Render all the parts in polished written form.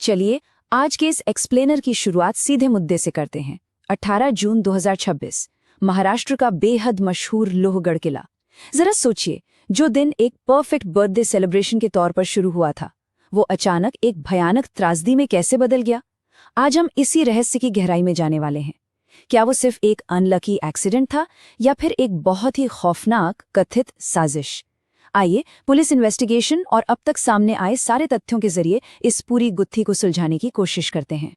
चलिए आज के इस एक्सप्लेनर की शुरुआत सीधे मुद्दे से करते हैं। 18 जून 2026 महाराष्ट्र का बेहद मशहूर लोहगढ़ किला। जरा सोचिए, जो दिन एक परफेक्ट बर्थडे सेलिब्रेशन के तौर पर शुरू हुआ था, वो अचानक एक भयानक त्रासदी में कैसे बदल गया। आज हम इसी रहस्य की गहराई में जाने वाले हैं। क्या वो सिर्फ एक अनलकी एक्सीडेंट था या फिर एक बहुत ही खौफनाक कथित साजिश? आइए पुलिस इन्वेस्टिगेशन और अब तक सामने आए सारे तथ्यों के जरिए इस पूरी गुत्थी को सुलझाने की कोशिश करते हैं।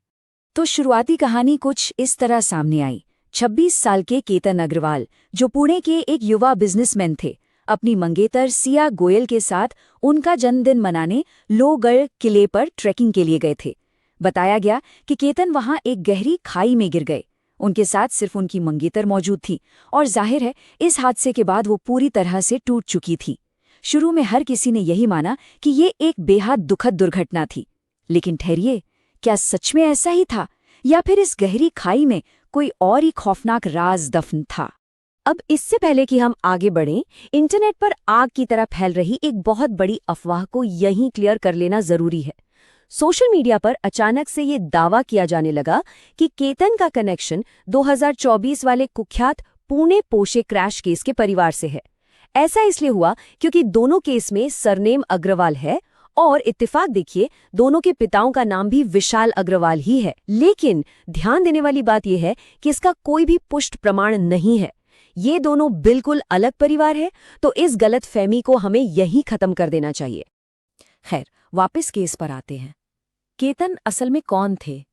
तो शुरुआती कहानी कुछ इस तरह सामने आई। 26 साल के केतन अग्रवाल, जो पुणे के एक युवा बिजनेसमैन थे, अपनी मंगेतर सिया गोयल के साथ उनका जन्मदिन मनाने लोहगढ़ किले पर ट्रैकिंग के लिए गए थे। बताया गया कि केतन वहां एक गहरी खाई में गिर गए। उनके साथ सिर्फ उनकी मंगेतर मौजूद थी और जाहिर है इस हादसे के बाद वो पूरी तरह से टूट चुकी थी। शुरू में हर किसी ने यही माना कि ये एक बेहद दुखद दुर्घटना थी, लेकिन ठहरिए, क्या सच में ऐसा ही था या फिर इस गहरी खाई में कोई और ही खौफनाक राज दफन था? अब इससे पहले कि हम आगे बढ़ें, इंटरनेट पर आग की तरह फैल रही एक बहुत बड़ी अफवाह को यहीं क्लियर कर लेना जरूरी है। सोशल मीडिया पर अचानक से ये दावा किया जाने लगा कि केतन का कनेक्शन 2024 वाले कुख्यात पुणे पोशे क्रैश केस के परिवार से है। ऐसा इसलिए हुआ क्योंकि दोनों केस में सरनेम अग्रवाल है और इत्तेफाक देखिए, दोनों के पिताओं का नाम भी विशाल अग्रवाल ही है। लेकिन ध्यान देने वाली बात यह है कि इसका कोई भी पुष्ट प्रमाण नहीं है। ये दोनों बिल्कुल अलग परिवार है, तो इस गलतफहमी को हमें यहीं खत्म कर देना चाहिए। खैर, वापस केस पर आते हैं। केतन असल में कौन थे?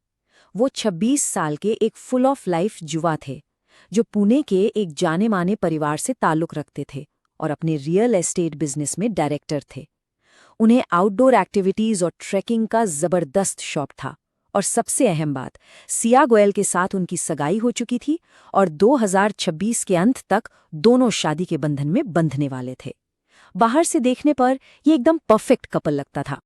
वो 26 साल के एक फुल ऑफ लाइफ युवा थे, जो पुणे के एक जाने माने परिवार से ताल्लुक रखते थे और अपने रियल एस्टेट बिजनेस में डायरेक्टर थे। उन्हें आउटडोर एक्टिविटीज और ट्रैकिंग का जबरदस्त शौक था और सबसे अहम बात, सिया गोयल के साथ उनकी सगाई हो चुकी थी और 2026 के अंत तक दोनों शादी के बंधन में बंधने वाले थे। बाहर से देखने पर यह एकदम परफेक्ट कपल लगता था।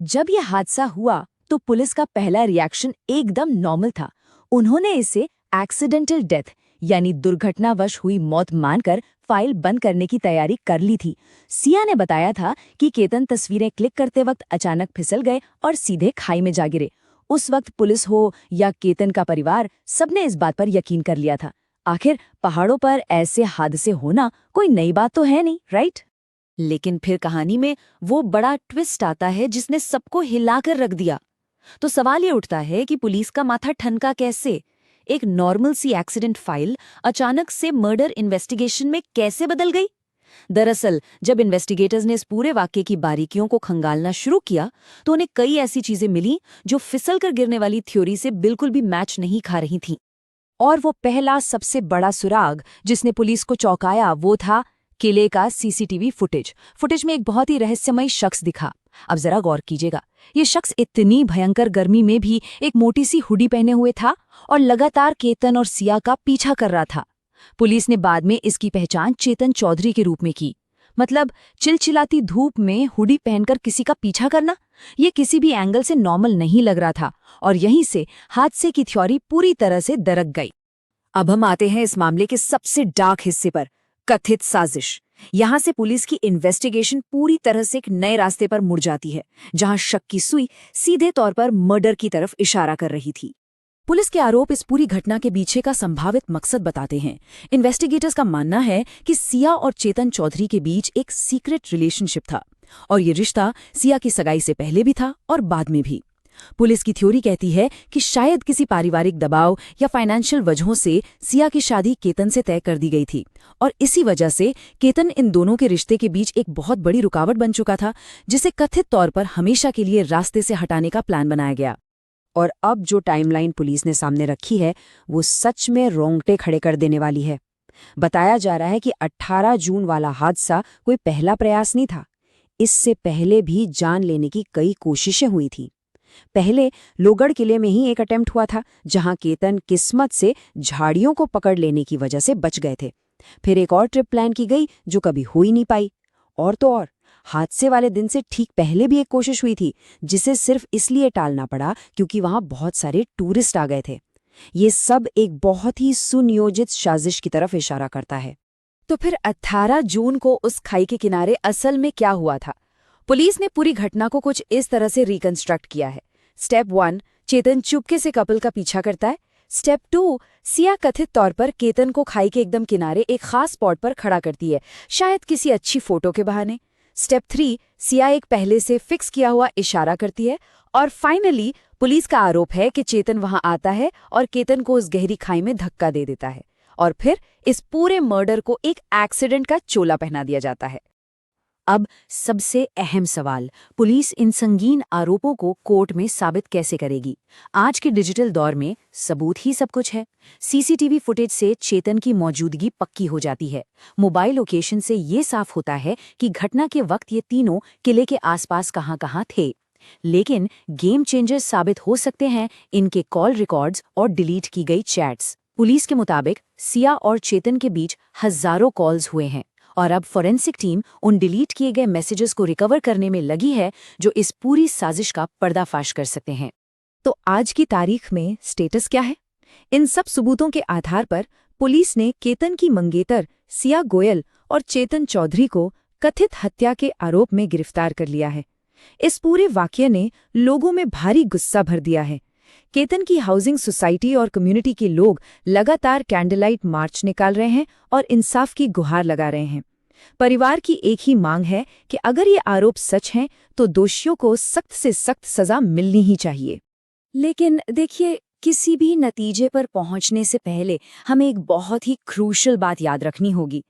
जब यह हादसा हुआ तो पुलिस का पहला रिएक्शन एकदम नॉर्मल था। उन्होंने इसे एक्सीडेंटल डेथ यानी दुर्घटनावश हुई मौत मानकर फाइल बंद करने की तैयारी कर ली थी। सिया ने बताया था कि केतन तस्वीरें क्लिक करते वक्त अचानक फिसल गए और सीधे खाई में जा गिरे। उस वक्त पुलिस हो या केतन का परिवार, सबने इस बात पर यकीन कर लिया था। आखिर पहाड़ों पर ऐसे हादसे होना कोई नई बात तो है नहीं, राइट? लेकिन फिर कहानी में वो बड़ा ट्विस्ट आता है जिसने सबको हिलाकर रख दिया। तो सवाल ये उठता है कि पुलिस का माथा ठनका कैसे? एक नॉर्मल सी एक्सीडेंट फाइल अचानक से मर्डर इन्वेस्टिगेशन में कैसे बदल गई? दरअसल जब इन्वेस्टिगेटर्स ने इस पूरे वाकये की बारीकियों को खंगालना शुरू किया तो उन्हें कई ऐसी चीजें मिली जो फिसल कर गिरने वाली थ्योरी से बिल्कुल भी मैच नहीं खा रही थीं। और वो पहला सबसे बड़ा सुराग जिसने पुलिस को चौंकाया वो था किले का सीसीटीवी फुटेज में एक बहुत ही रहस्यमय शख्स दिखा। अब जरा गौर कीजिएगा, ये शख्स इतनी भयंकर गर्मी में भी एक मोटी सी हुडी पहने हुए था और लगातार केतन और सिया का पीछा कर रहा था। पुलिस ने बाद में इसकी पहचान चेतन चौधरी के रूप में की। मतलब चिलचिलाती धूप में हुडी पहनकर किसी का पीछा करना, ये किसी भी एंगल से नॉर्मल नहीं लग रहा था और यहीं से हादसे की थ्योरी पूरी तरह से दरक गई। अब हम आते हैं इस मामले के सबसे डार्क हिस्से पर, कथित साजिश। यहां से पुलिस की इन्वेस्टिगेशन पूरी तरह से एक नए रास्ते पर मुड़ जाती है, जहां शक की सुई सीधे तौर पर मर्डर की तरफ इशारा कर रही थी। पुलिस के आरोप इस पूरी घटना के पीछे का संभावित मकसद बताते हैं। इन्वेस्टिगेटर्स का मानना है कि सिया और चेतन चौधरी के बीच एक सीक्रेट रिलेशनशिप था और ये रिश्ता सिया की सगाई से पहले भी था और बाद में भी। पुलिस की थ्योरी कहती है कि शायद किसी पारिवारिक दबाव या फाइनेंशियल वजहों से सिया की शादी केतन से तय कर दी गई थी और इसी वजह से केतन इन दोनों के रिश्ते के बीच एक बहुत बड़ी रुकावट बन चुका था, जिसे कथित तौर पर हमेशा के लिए रास्ते से हटाने का प्लान बनाया गया। और अब जो टाइमलाइन पुलिस ने सामने रखी है वो सच में रोंगटे खड़े कर देने वाली है। बताया जा रहा है कि 18 जून वाला हादसा कोई पहला प्रयास नहीं था। इससे पहले भी जान लेने की कई कोशिशें हुई थी। पहले लोहगढ़ किले में ही एक अटेम्प्ट हुआ था, जहां केतन किस्मत से झाड़ियों को पकड़ लेने की वजह से बच गए थे। फिर एक और ट्रिप प्लान की गई जो कभी हो ही नहीं पाई। और तो और हादसे वाले दिन से ठीक पहले भी एक कोशिश हुई थी, जिसे सिर्फ इसलिए टालना पड़ा क्योंकि वहां बहुत सारे टूरिस्ट आ गए थे। ये सब एक बहुत ही सुनियोजित साजिश की तरफ इशारा करता है। तो फिर 18 जून को उस खाई के किनारे असल में क्या हुआ था? पुलिस ने पूरी घटना को कुछ इस तरह से रिकंस्ट्रक्ट किया है। स्टेप 1, चेतन चुपके से कपल का पीछा करता है। स्टेप 2, सिया कथित तौर पर केतन को खाई के एकदम किनारे एक खास स्पॉट पर खड़ा करती है, शायद किसी अच्छी फोटो के बहाने। स्टेप 3, सिया एक पहले से फिक्स किया हुआ इशारा करती है। और फाइनली पुलिस का आरोप है कि चेतन वहां आता है और केतन को उस गहरी खाई में धक्का दे देता है, और फिर इस पूरे मर्डर को एक एक्सीडेंट का चोला पहना दिया जाता है। अब सबसे अहम सवाल, पुलिस इन संगीन आरोपों को कोर्ट में साबित कैसे करेगी? आज के डिजिटल दौर में सबूत ही सब कुछ है। सीसीटीवी फुटेज से चेतन की मौजूदगी पक्की हो जाती है। मोबाइल लोकेशन से ये साफ होता है कि घटना के वक्त ये तीनों किले के आसपास कहाँ-कहाँ थे। लेकिन गेम चेंजर्स साबित हो सकते हैं इनके कॉल रिकॉर्ड्स और डिलीट की गई चैट्स। पुलिस के मुताबिक सिया और चेतन के बीच हजारों कॉल्स हुए हैं, और अब फॉरेंसिक टीम उन डिलीट किए गए मैसेजेस को रिकवर करने में लगी है, जो इस पूरी साजिश का पर्दाफाश कर सकते हैं। तो आज की तारीख में स्टेटस क्या है? इन सब सबूतों के आधार पर पुलिस ने केतन की मंगेतर सिया गोयल और चेतन चौधरी को कथित हत्या के आरोप में गिरफ्तार कर लिया है। इस पूरे वाकये ने लोगों में भारी गुस्सा भर दिया है। केतन की हाउसिंग सोसाइटी और कम्युनिटी के लोग लगातार कैंडललाइट मार्च निकाल रहे हैं और इंसाफ की गुहार लगा रहे हैं। परिवार की एक ही मांग है कि अगर ये आरोप सच हैं तो दोषियों को सख्त से सख्त सजा मिलनी ही चाहिए। लेकिन देखिए, किसी भी नतीजे पर पहुंचने से पहले हमें एक बहुत ही क्रूशल बात याद रखनी होगी।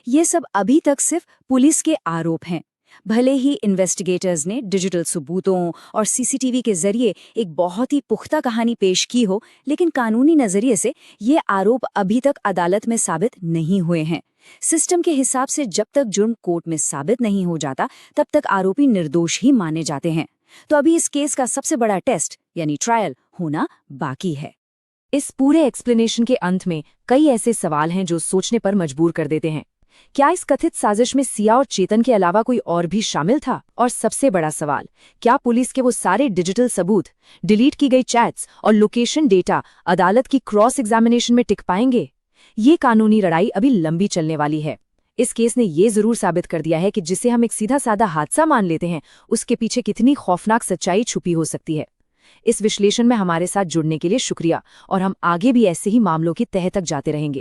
ये सब अभी तक सिर्फ पुलिस के आरोप हैं। भले ही इन्वेस्टिगेटर्स ने डिजिटल सबूतों और सीसीटीवी के जरिए एक बहुत ही पुख्ता कहानी पेश की हो, लेकिन कानूनी नजरिए से ये आरोप अभी तक अदालत में साबित नहीं हुए हैं। सिस्टम के हिसाब से जब तक जुर्म कोर्ट में साबित नहीं हो जाता, तब तक आरोपी निर्दोष ही माने जाते हैं। तो अभी इस केस का सबसे बड़ा टेस्ट यानी ट्रायल होना बाकी है। इस पूरे एक्सप्लेनेशन के अंत में कई ऐसे सवाल हैं जो सोचने पर मजबूर कर देते हैं। क्या इस कथित साजिश में सिया और चेतन के अलावा कोई और भी शामिल था? और सबसे बड़ा सवाल, क्या पुलिस के वो सारे डिजिटल सबूत, डिलीट की गई चैट्स और लोकेशन डेटा अदालत की क्रॉस एग्जामिनेशन में टिक पाएंगे? ये कानूनी लड़ाई अभी लंबी चलने वाली है। इस केस ने ये जरूर साबित कर दिया है कि जिसे हम एक सीधा साधा हादसा मान लेते हैं, उसके पीछे कितनी खौफनाक सच्चाई छुपी हो सकती है। इस विश्लेषण में हमारे साथ जुड़ने के लिए शुक्रिया, और हम आगे भी ऐसे ही मामलों की तह तक जाते रहेंगे।